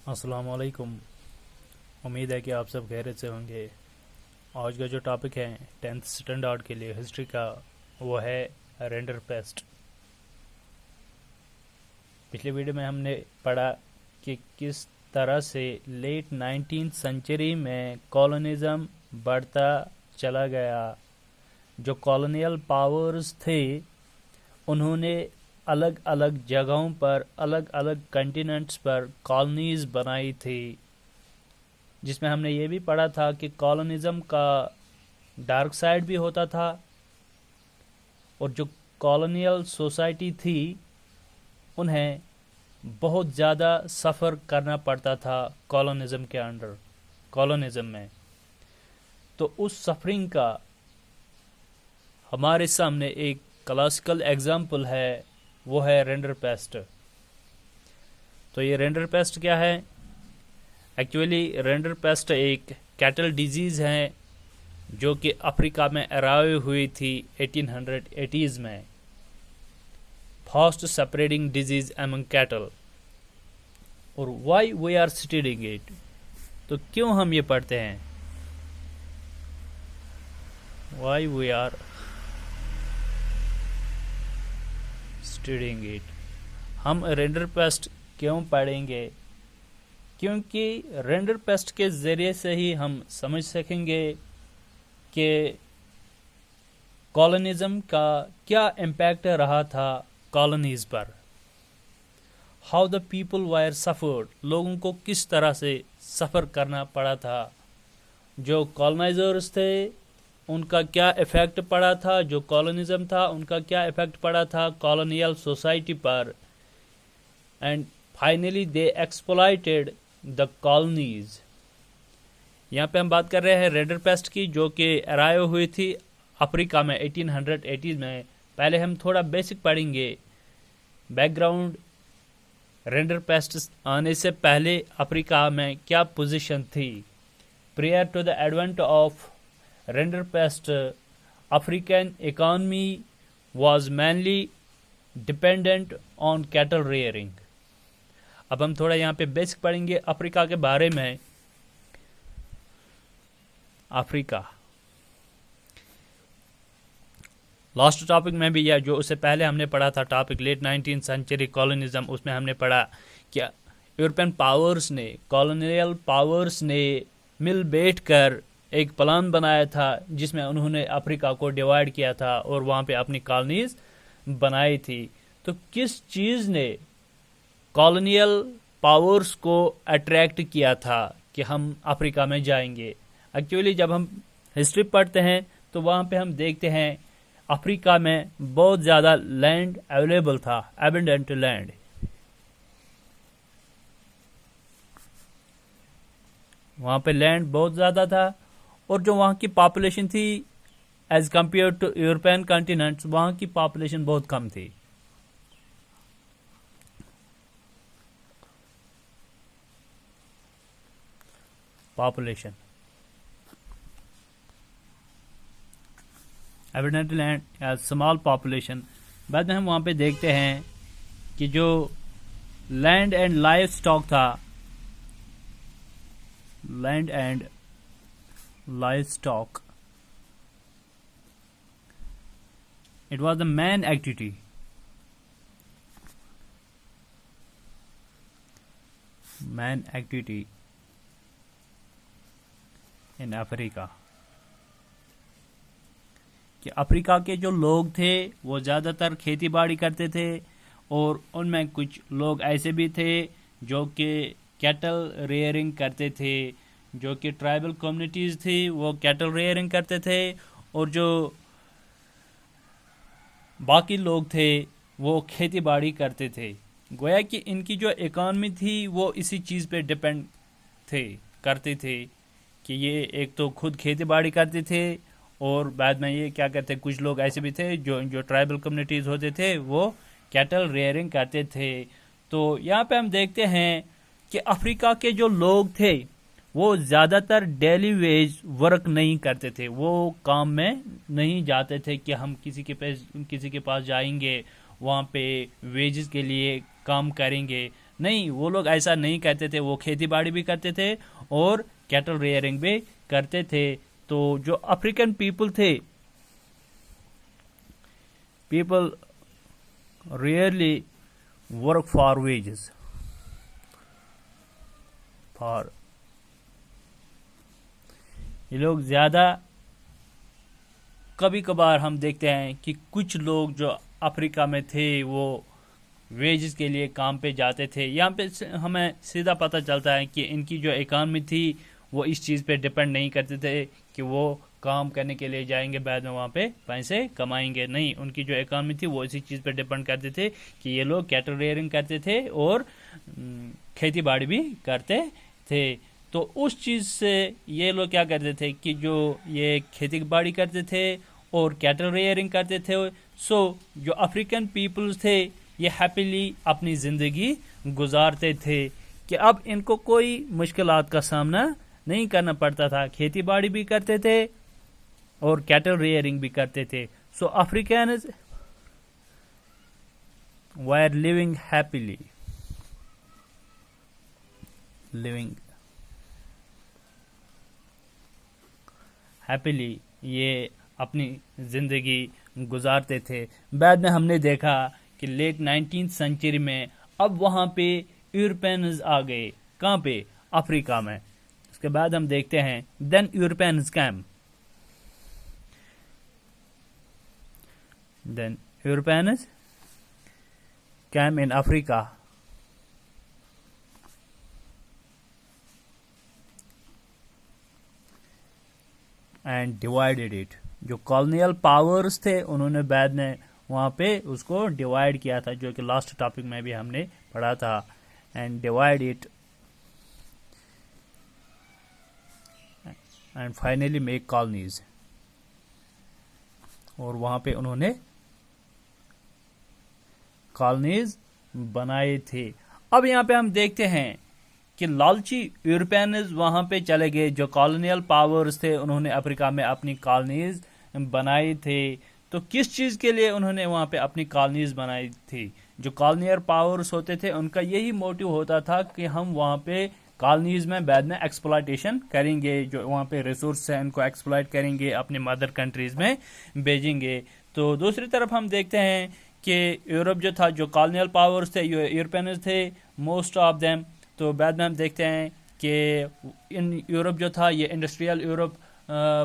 अस्सलाम वालेकुम। उम्मीद है कि आप सब खैरियत से होंगे। आज का जो टॉपिक है 10th स्टैंडर्ड के लिए हिस्ट्री का, वो है रेंडर पेस्ट। पिछले वीडियो में हमने पढ़ा कि किस तरह से लेट 19th सेंचुरी में कॉलोनिज्म बढ़ता चला गया। जो कॉलोनियल पावर्स थे उन्होंने अलग अलग जगहों पर, अलग अलग कंटिनेंट्स पर कॉलोनीज बनाई थी, जिसमें हमने ये भी पढ़ा था कि कॉलोनिज्म का डार्क साइड भी होता था और जो कॉलोनियल सोसाइटी थी उन्हें बहुत ज़्यादा सफ़र करना पड़ता था कॉलोनिज्म के अंडर, कॉलोनिज्म में। तो उस सफरिंग का हमारे सामने एक क्लासिकल एग्जाम्पल है, वो है रेंडर पेस्ट। तो ये रेंडर पेस्ट क्या है? एक्चुअली रेंडर पेस्ट एक कैटल डिजीज़ है जो कि अफ्रीका में अराइव हुई थी 1880s में। Fast spreading disease among cattle. और why we are studying it, तो क्यों हम ये पढ़ते हैं? Why we are studying it, हम रेंडर पेस्ट क्यों पढ़ेंगे? क्योंकि रेंडर पेस्ट के ज़रिए से ही हम समझ सकेंगे कि कॉलोनिज्म का क्या इम्पैक्ट रहा था कॉलोनीज पर। How the people wire suffered, लोगों को किस तरह से सफ़र करना पड़ा था। जो कॉलोनाइजर्स थे उनका क्या इफ़ेक्ट पड़ा था, जो कॉलोनिज्म था उनका क्या इफ़ेक्ट पड़ा था कॉलोनियल सोसाइटी पर। And finally they exploited the colonies. यहाँ पे हम बात कर रहे हैं रेंडर पेस्ट की, जो कि अराइव हुई थी अफ्रीका में 1880 में। पहले हम थोड़ा बेसिक पढ़ेंगे, बैकग्राउंड। रेंडर पेस्ट आने से पहले अफ्रीका में क्या पोजीशन थी? Prior to the advent of rinderpest, African economy was mainly dependent on cattle rearing. अब हम थोड़ा यहाँ पे बेसिक पढ़ेंगे अफ्रीका के बारे में। अफ्रीका लास्ट टॉपिक में भी, या जो उससे पहले हमने पढ़ा था topic late 19th century colonialism, उसमें हमने पढ़ा कि यूरोपियन पावर्स ने, कॉलोनियल पावर्स ने मिल बैठ कर एक प्लान बनाया था जिसमें उन्होंने अफ्रीका को डिवाइड किया था और वहाँ पे अपनी कॉलोनीज बनाई थी। तो किस चीज़ ने कॉलोनियल पावर्स को अट्रैक्ट किया था कि हम अफ्रीका में जाएंगे? एक्चुअली जब हम हिस्ट्री पढ़ते हैं तो वहाँ पे हम देखते हैं अफ्रीका में बहुत ज़्यादा लैंड अवेलेबल था, एबंडेंट लैंड। वहाँ पे लैंड बहुत ज़्यादा था और जो वहाँ की पॉपुलेशन थी as compare to European continents, वहाँ की पॉपुलेशन बहुत कम थी। Population evident land as small population. बाद में हम वहाँ पे देखते हैं कि जो लैंड एंड लाइफ स्टॉक था, land and livestock, it was the main activity in Africa. कि अफ्रीका के जो लोग थे वो ज़्यादातर खेती बाड़ी करते थे और उनमें कुछ लोग ऐसे भी थे जो कि कैटल रेयरिंग करते थे। जो कि ट्राइबल कम्युनिटीज़ थी वो कैटल रेयरिंग करते थे और जो बाकी लोग थे वो खेती बाड़ी करते थे। गोया कि इनकी जो इकॉनमी थी वो इसी चीज़ पे डिपेंड करते थे कि ये एक तो खुद खेती बाड़ी करते थे और बाद में ये क्या करते, कुछ लोग ऐसे भी थे जो ट्राइबल कम्युनिटीज़ होते थे वो कैटल रेयरिंग करते थे। तो यहाँ पे हम देखते हैं कि अफ्रीका के जो लोग थे वो ज़्यादातर डेली वेज वर्क नहीं करते थे, वो काम में नहीं जाते थे कि हम किसी के पास जाएंगे वहाँ पे वेजेस के लिए काम करेंगे। नहीं, वो लोग ऐसा नहीं करते थे। वो खेती बाड़ी भी करते थे और कैटल रेयरिंग भी करते थे। तो जो अफ्रीकन पीपल थे, people rarely work for wages, for ये लोग ज्यादा, कभी कभार हम देखते हैं कि कुछ लोग जो अफ्रीका में थे वो वेजेस के लिए काम पे जाते थे। यहाँ पे हमें सीधा पता चलता है कि इनकी जो इकॉनमी थी वो इस चीज़ पे डिपेंड नहीं करते थे कि वो काम करने के लिए जाएंगे बाद में वहाँ पे पैसे कमाएंगे। नहीं, उनकी जो इकॉनमी थी वो इसी चीज़ पे डिपेंड करते थे कि ये लोग कैटल रेयरिंग करते थे और खेती बाड़ी भी करते थे। तो उस चीज़ से ये लोग क्या करते थे कि जो ये खेती बाड़ी करते थे और कैटल रेयरिंग करते थे, सो जो अफ्रीकन पीपल्स थे ये हैप्पीली अपनी ज़िंदगी गुजारते थे कि अब इनको कोई मुश्किलात का सामना नहीं करना पड़ता था। खेती बाड़ी भी करते थे और कैटल रेयरिंग भी करते थे। So Africans were living happily, living happily, ये अपनी ज़िंदगी गुजारते थे। बाद में हमने देखा कि लेट 19th सेंचुरी में अब वहाँ पे यूरोपियंस आ गए। कहाँ पे? अफ्रीका में। उसके बाद हम देखते हैं then Europeans came, then Europeans came in Africa and divided it. जो कॉलोनियल पावर्स थे उन्होंने बाद में वहाँ पे उसको डिवाइड किया था, जो कि लास्ट टॉपिक में भी हमने पढ़ा था। And divide it and finally make colonies, और वहाँ पे उन्होंने कॉलोनीज बनाए थे। अब यहाँ पे हम देखते हैं कि लालची यूरोपियंस वहाँ पे चले गए। जो कॉलोनियल पावर्स थे उन्होंने अफ्रीका में अपनी कॉलोनीज बनाई थे। तो किस चीज़ के लिए उन्होंने वहाँ पे अपनी कॉलोनीज बनाई थी? जो कॉलोनियल पावर्स होते थे उनका यही मोटिव होता था कि हम वहाँ पे कॉलोनीज में बाद में एक्सप्लॉयटेशन करेंगे, जो वहाँ पे रिसोर्स है उनको एक्सप्लॉयट करेंगे, अपने मदर कंट्रीज में भेजेंगे। तो दूसरी तरफ हम देखते हैं कि यूरोप जो था, जो कॉलोनियल पावर्स थे, यूरोपियंस थे मोस्ट ऑफ देम। तो बाद में हम देखते हैं कि इन यूरोप जो था ये इंडस्ट्रियल यूरोप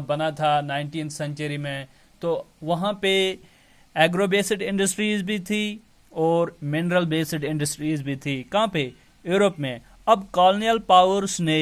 बना था 19th सेंचुरी में। तो वहाँ पे एग्रो बेस्ड इंडस्ट्रीज भी थी और मिनरल बेस्ड इंडस्ट्रीज भी थी। कहाँ पे? यूरोप में। अब कॉलोनियल पावर्स ने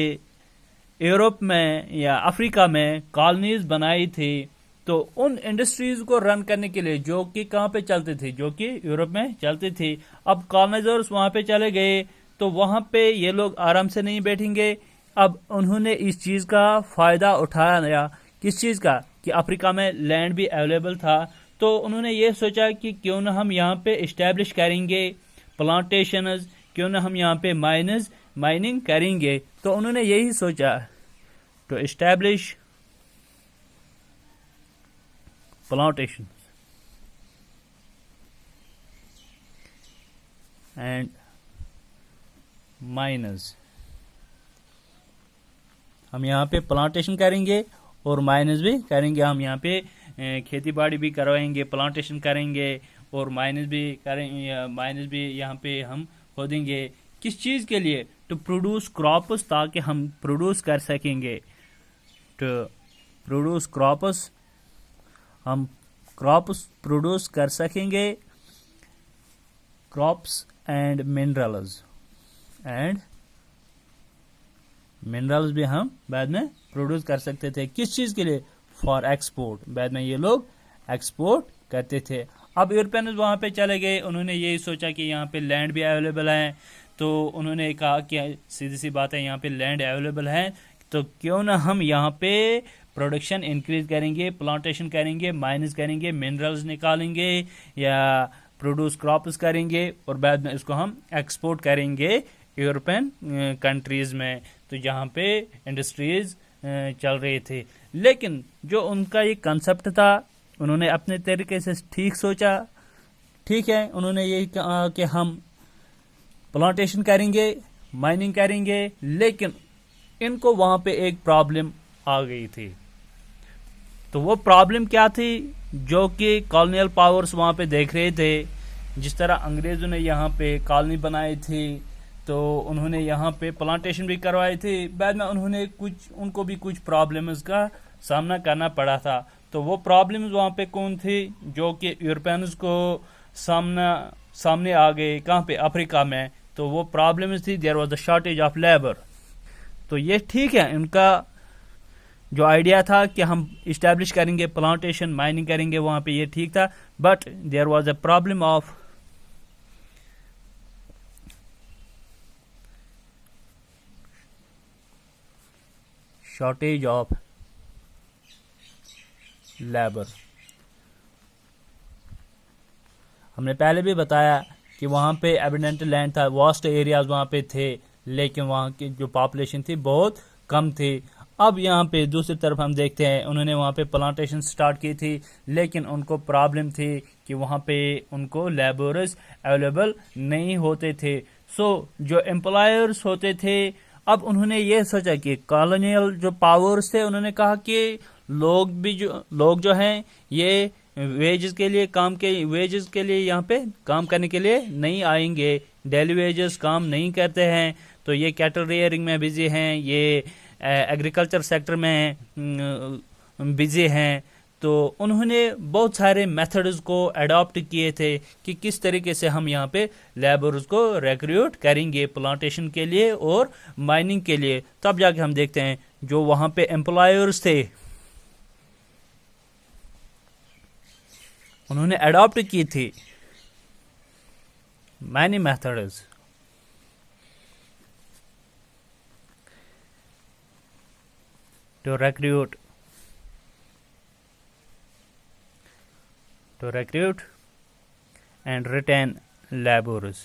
यूरोप में या अफ्रीका में कॉलोनीज बनाई थी, तो उन इंडस्ट्रीज को रन करने के लिए जो कि कहाँ पे चलते थे, जो कि यूरोप में चलती थी। अब कॉलोनाइजर्स वहाँ पे चले गए तो वहाँ पे ये लोग आराम से नहीं बैठेंगे। अब उन्होंने इस चीज़ का फ़ायदा उठाया। किस चीज़ का? कि अफ्रीका में लैंड भी अवेलेबल था। तो उन्होंने ये सोचा कि क्यों ना हम यहाँ पे इस्टेब्लिश करेंगे प्लांटेशंस, क्यों ना हम यहाँ पे माइनिंग करेंगे। तो उन्होंने यही सोचा to establish plantations and miners। हम यहाँ पे प्लांटेशन करेंगे और माइनस भी करेंगे। हम यहाँ पे खेती बाड़ी भी करवाएंगे, प्लांटेशन करेंगे और माइनस भी करेंगे। माइनस भी यहाँ पे हम खोदेंगे। किस चीज़ के लिए? टू प्रोड्यूस क्रॉप्स, ताकि हम प्रोड्यूस कर सकेंगे। टू प्रोड्यूस क्रॉप्स, हम क्रॉप्स प्रोड्यूस कर सकेंगे। Crops and minerals, and minerals भी हम बाद में प्रोड्यूस कर सकते थे। किस चीज़ के लिए? For export. बाद में ये लोग एक्सपोर्ट करते थे। अब यूरोपियंस वहाँ पे चले गए। उन्होंने यही सोचा कि यहाँ पे लैंड भी अवेलेबल है। तो उन्होंने कहा कि सीधी सी बात है, यहाँ पे लैंड अवेलेबल है तो क्यों ना हम यहाँ पे प्रोडक्शन इंक्रीज करेंगे, प्लांटेशन करेंगे, माइनिंग करेंगे, मिनरल्स निकालेंगे या प्रोड्यूस क्रॉप्स करेंगे और बाद में इसको हम एक्सपोर्ट करेंगे यूरोपियन कंट्रीज में। तो जहाँ पे इंडस्ट्रीज चल रहे थे। लेकिन जो उनका ये कंसेप्ट था उन्होंने अपने तरीके से ठीक सोचा। ठीक है, उन्होंने यही कहा कि हम प्लांटेशन करेंगे, माइनिंग करेंगे, लेकिन इनको वहां पे एक प्रॉब्लम आ गई थी। तो वो प्रॉब्लम क्या थी जो कि कॉलोनियल पावर्स वहां पे देख रहे थे। जिस तरह अंग्रेजों ने यहाँ पे कॉलोनी बनाई थी तो उन्होंने यहाँ पे प्लांटेशन भी करवाई थी, बाद में उनको भी कुछ प्रॉब्लम्स का सामना करना पड़ा था। तो वो प्रॉब्लम्स वहाँ पे कौन थी जो कि यूरोपियंस को सामने आ गए, कहाँ पे, अफ्रीका में। तो वो प्रॉब्लम्स थी, there was the shortage of labour. तो ये ठीक है, उनका जो आइडिया था कि हम इस्टेब्लिश करेंगे प्लांटेशन, माइनिंग करेंगे वहाँ पे, ये ठीक था। But there was a problem of shortage of labour. हमने पहले भी बताया कि वहाँ पे एबिडेंट लैंड था, वास्ट एरियाज वहाँ पे थे, लेकिन वहाँ की जो पॉपुलेशन थी बहुत कम थी। अब यहाँ पे दूसरी तरफ हम देखते हैं, उन्होंने वहाँ पे प्लांटेशन स्टार्ट की थी, लेकिन उनको प्रॉब्लम थी कि वहाँ पे उनको लेबरर्स अवेलेबल नहीं होते थे। सो जो एम्प्लॉयर्स होते थे, अब उन्होंने ये सोचा कि कॉलोनियल जो पावर्स थे, उन्होंने कहा कि लोग जो हैं ये वेजेस के लिए यहाँ पे काम करने के लिए नहीं आएंगे, डेली वेजेस काम नहीं करते हैं, तो ये कैटल रेयरिंग में बिजी हैं, ये एग्रीकल्चर सेक्टर में बिजी हैं। तो उन्होंने बहुत सारे मेथड्स को अडॉप्ट किए थे कि किस तरीके से हम यहाँ पे लेबर्स को रिक्रूट करेंगे प्लांटेशन के लिए और माइनिंग के लिए। तब जाके हम देखते हैं जो वहाँ पे एम्प्लॉयर्स थे, उन्होंने अडॉप्ट की थी many methods to recruit and retain laborers।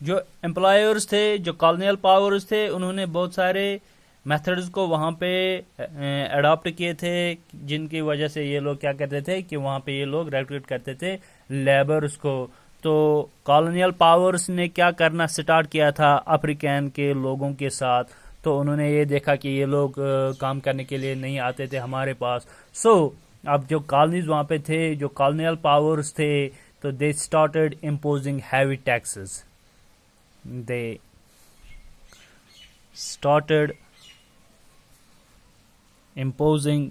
जो एम्प्लॉयर्स थे, जो कॉलोनियल पावर्स थे, उन्होंने बहुत सारे मेथड्स को वहाँ पे अडॉप्ट किए थे, जिनकी वजह से ये लोग क्या करते थे कि वहाँ पे ये लोग रिक्रूट करते थे लेबर्स को। तो कॉलोनियल पावर्स ने क्या करना स्टार्ट किया था अफ्रीकन के लोगों के साथ, तो उन्होंने ये देखा कि ये लोग काम करने के लिए नहीं आते थे हमारे पास। सो अब जो कॉलोनीज वहाँ पे थे, जो कॉलोनियल पावर्स थे, तो they started imposing heavy taxes. They started imposing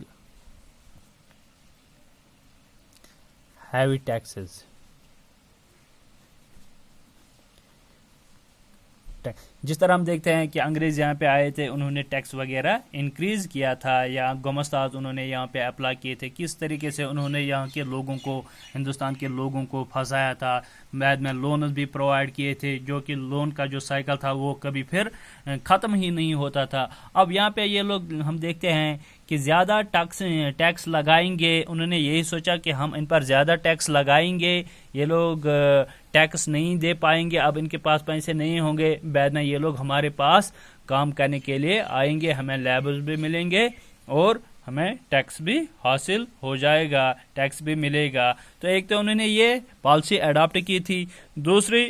heavy taxes। जिस तरह हम देखते हैं कि अंग्रेज यहाँ पे आए थे, उन्होंने टैक्स वगैरह इंक्रीज किया था, या गोमस्ताज उन्होंने यहाँ पे अप्लाई किए थे, किस तरीके से उन्होंने यहाँ के लोगों को, हिंदुस्तान के लोगों को फंसाया था। बाद में लोन्स भी प्रोवाइड किए थे, जो कि लोन का जो साइकिल था वो कभी फिर ख़त्म ही नहीं होता था। अब यहाँ पे ये लोग हम देखते हैं कि ज़्यादा टैक्स लगाएंगे। उन्होंने यही सोचा कि हम इन पर ज़्यादा टैक्स लगाएंगे, ये लोग टैक्स नहीं दे पाएंगे, अब इनके पास पैसे नहीं होंगे, बाद में ये लोग हमारे पास काम करने के लिए आएंगे, हमें लेबर्स भी मिलेंगे और हमें टैक्स भी हासिल हो जाएगा, टैक्स भी मिलेगा। तो एक तो उन्होंने ये पॉलिसी अडॉप्ट की थी। दूसरी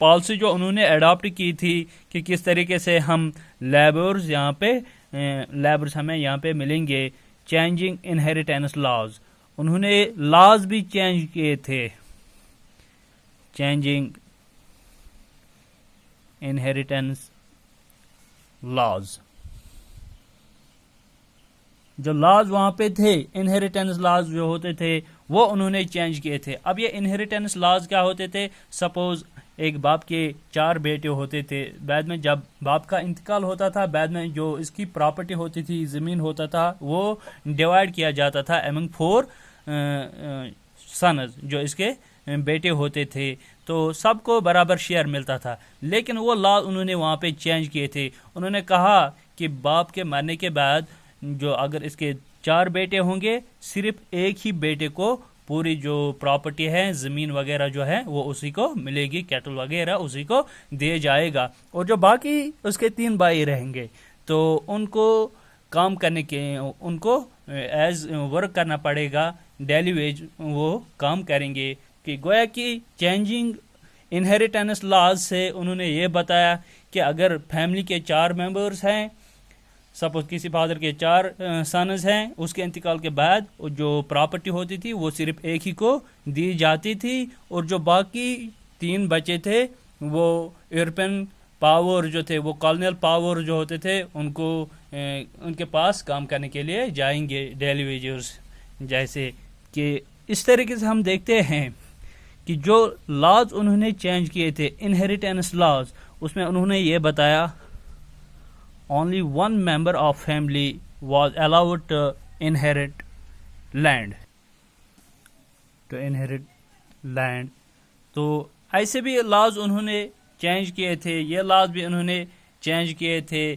पॉलिसी जो उन्होंने अडॉप्ट की थी कि किस तरीके से हम लेबर्स हमें यहाँ पे मिलेंगे, चेंजिंग इनहेरिटेंस लॉज। उन्होंने लॉज भी चेंज किए थे, चेंजिंग इनहेरिटेंस लॉज। जो लॉज वहां पे थे, इनहेरिटेंस लॉज जो होते थे, वो उन्होंने चेंज किए थे। अब ये इनहेरिटेंस लॉज क्या होते थे? सपोज एक बाप के 4 बेटे होते थे, बाद में जब बाप का इंतकाल होता था, बाद में जो इसकी प्रॉपर्टी होती थी, ज़मीन होता था, वो डिवाइड किया जाता था अमंग 4 सन्स, जो इसके बेटे होते थे, तो सबको बराबर शेयर मिलता था। लेकिन वो लॉ उन्होंने वहाँ पे चेंज किए थे। उन्होंने कहा कि बाप के मरने के बाद जो अगर इसके 4 बेटे होंगे, सिर्फ एक ही बेटे को पूरी जो प्रॉपर्टी है, ज़मीन वगैरह जो है, वो उसी को मिलेगी, कैटल वगैरह उसी को दिए जाएगा, और जो बाकी उसके 3 भाई रहेंगे तो उनको काम करने के, उनको एज वर्क करना पड़ेगा, डेली वेज वो काम करेंगे। कि गोया कि चेंजिंग इनहेरिटेंस लॉज से उन्होंने ये बताया कि अगर फैमिली के 4 मेंबर्स हैं, सपोज किसी फादर के 4 सन्स हैं, उसके इंतकाल के बाद जो प्रॉपर्टी होती थी वो सिर्फ एक ही को दी जाती थी, और जो बाकी 3 बचे थे वो यूरोपियन पावर जो थे, वो कॉलोनियल पावर जो होते थे, उनको उनके पास काम करने के लिए जाएंगे डेली वेजर्स जैसे। कि इस तरीके से हम देखते हैं कि जो लॉज उन्होंने चेंज किए थे इनहेरिटेंस लॉज, उसमें उन्होंने ये बताया only 1 member of family was allowed to inherit land, तो ऐसे भी लॉज उन्होंने चेंज किए थे, ये लॉज भी उन्होंने चेंज किए थे।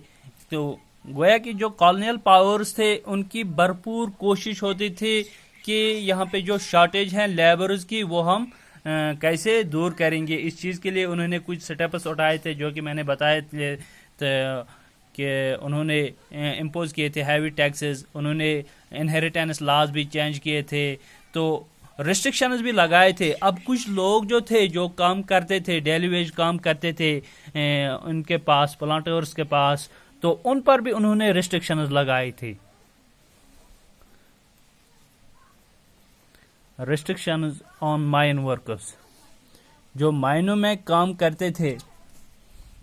तो गोया कि जो कॉलोनियल पावर्स थे उनकी भरपूर कोशिश होती थी कि यहाँ पे जो शॉर्टेज है लेबर्स की वो हम कैसे दूर करेंगे। इस चीज़ के लिए उन्होंने कुछ स्टेप्स उठाए थे जो कि मैंने बताए थे कि उन्होंने इम्पोज किए थे हैवी टैक्सेस, उन्होंने इनहेरिटेंस लॉज भी चेंज किए थे, तो रिस्ट्रिक्शंस भी लगाए थे। अब कुछ लोग जो थे जो काम करते थे डेली वेज काम करते थे उनके पास प्लांटर्स के पास, तो उन पर भी उन्होंने रिस्ट्रिक्शंस लगाए थे। रिस्ट्रिक्शंस ऑन माइन वर्कर्स, जो माइनों में काम करते थे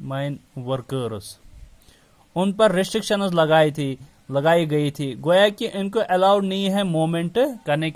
माइन वर्कर्स, उन पर रिस्ट्रिक्शंस लगाई गई थी। गोया कि इनको अलाउड नहीं है मूवमेंट करने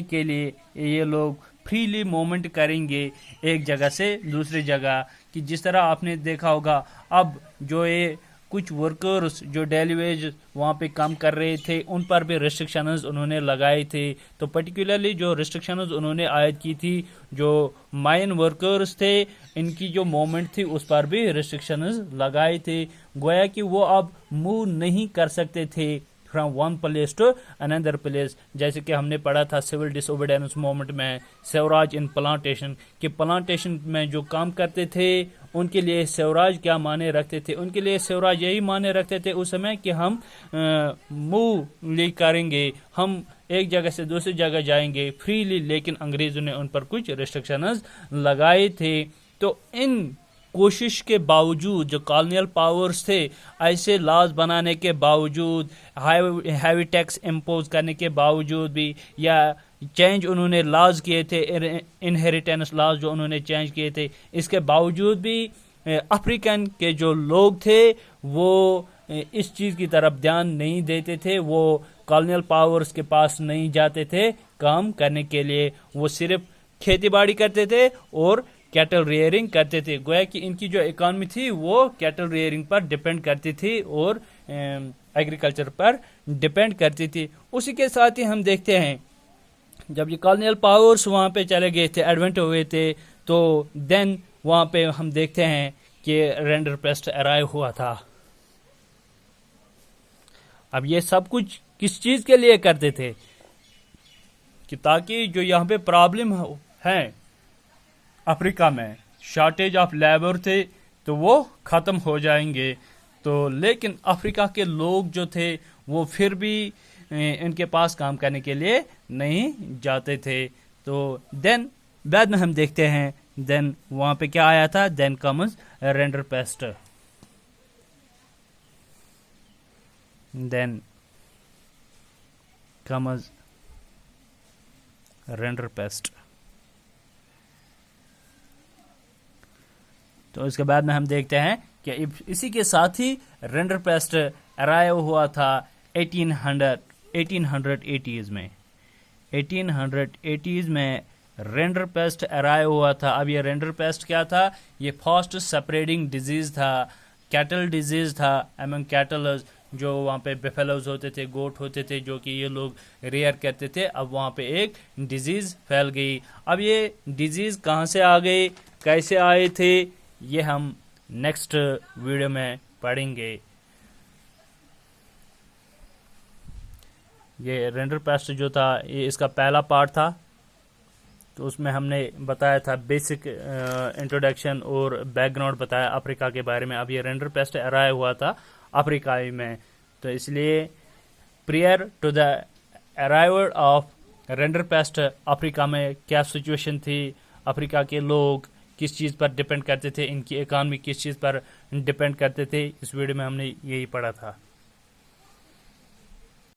के लिए ये लोग फ्रीली मूवमेंट करेंगे एक जगह से दूसरी जगह। कि जिस तरह आपने देखा होगा अब जो ये कुछ वर्कर्स जो डेली वेज वहाँ पे काम कर रहे थे उन पर भी रिस्ट्रिक्शंस उन्होंने लगाए थे। तो पर्टिकुलरली जो रिस्ट्रिक्शंस उन्होंने आयद की थी, जो माइन वर्कर्स थे इनकी जो मूवमेंट थी उस पर भी रिस्ट्रिक्शंस लगाए थे। गोया कि वो अब मूव नहीं कर सकते थे from one place to another place. जैसे कि हमने पढ़ा था सिविल डिसोबीडियंस मूवमेंट में स्वराज इन प्लांटेशन, कि प्लांटेशन में जो काम करते थे उनके लिए स्वराज क्या माने रखते थे। उनके लिए स्वराज यही माने रखते थे उस समय कि हम मूव नहीं करेंगे, हम एक जगह से दूसरी जगह जाएंगे फ्रीली, लेकिन अंग्रेजों ने उन पर कुछ रिस्ट्रिक्शंस लगाए थे। तो इन कोशिश के बावजूद जो कॉलोनियल पावर्स थे ऐसे लॉज बनाने के बावजूद, हैवी टैक्स इम्पोज करने के बावजूद भी, या चेंज उन्होंने लॉज किए थे इनहेरिटेंस लॉज जो उन्होंने चेंज किए थे, इसके बावजूद भी अफ्रीकन के जो लोग थे वो इस चीज़ की तरफ ध्यान नहीं देते थे। वो कॉलोनियल पावर्स के पास नहीं जाते थे काम करने के लिए, वो सिर्फ खेती बाड़ी करते थे और कैटल रेयरिंग करते थे। गोया कि इनकी जो इकॉनमी थी वो कैटल रेयरिंग पर डिपेंड करती थी और एग्रीकल्चर पर डिपेंड करती थी। उसी के साथ ही हम देखते हैं जब ये कॉलोनियल पावर्स वहाँ पे चले गए थे, एडवेंट हुए थे, तो देन वहाँ पे हम देखते हैं कि रेंडरपेस्ट अराइव हुआ था। अब ये सब कुछ किस चीज़ के लिए करते थे कि ताकि जो यहाँ पे प्रॉब्लम है अफ्रीका में, शॉर्टेज ऑफ लेबर थे, तो वो ख़त्म हो जाएंगे। तो लेकिन अफ्रीका के लोग जो थे वो फिर भी इनके पास काम करने के लिए नहीं जाते थे। तो देन बाद में हम देखते हैं देन वहाँ पे क्या आया था, देन कम्स रेंडरपेस्ट, देन कम्स रेंडरपेस्ट। तो इसके बाद में हम देखते हैं कि इसी के साथ ही रेंडरपेस्ट अराइव हुआ था 1880s में। 1880s में रेंडरपेस्ट अराइव हुआ था। अब ये रेंडरपेस्ट क्या था, ये फास्ट स्प्रेडिंग डिजीज था, कैटल डिजीज था एमंग कैटलर्स, जो वहाँ पे बेफेलोज होते थे, गोट होते थे, जो कि ये लोग रेयर करते थे। अब वहाँ पे एक डिजीज फैल गई। अब ये डिजीज कहाँ से आ गई, कैसे आए थे, ये हम नेक्स्ट वीडियो में पढ़ेंगे। ये रेंडरपेस्ट जो था ये इसका पहला पार्ट था, तो उसमें हमने बताया था बेसिक इंट्रोडक्शन और बैकग्राउंड बताया अफ्रीका के बारे में। अब ये रेंडरपेस्ट अराइव हुआ था अफ्रीका में, तो इसलिए prior to the arrival of rinderpest Africa में क्या सिचुएशन थी, अफ्रीका के लोग किस चीज़ पर डिपेंड करते थे, इनकी इकानमी किस चीज़ पर डिपेंड करते थे, इस वीडियो में हमने यही पढ़ा था।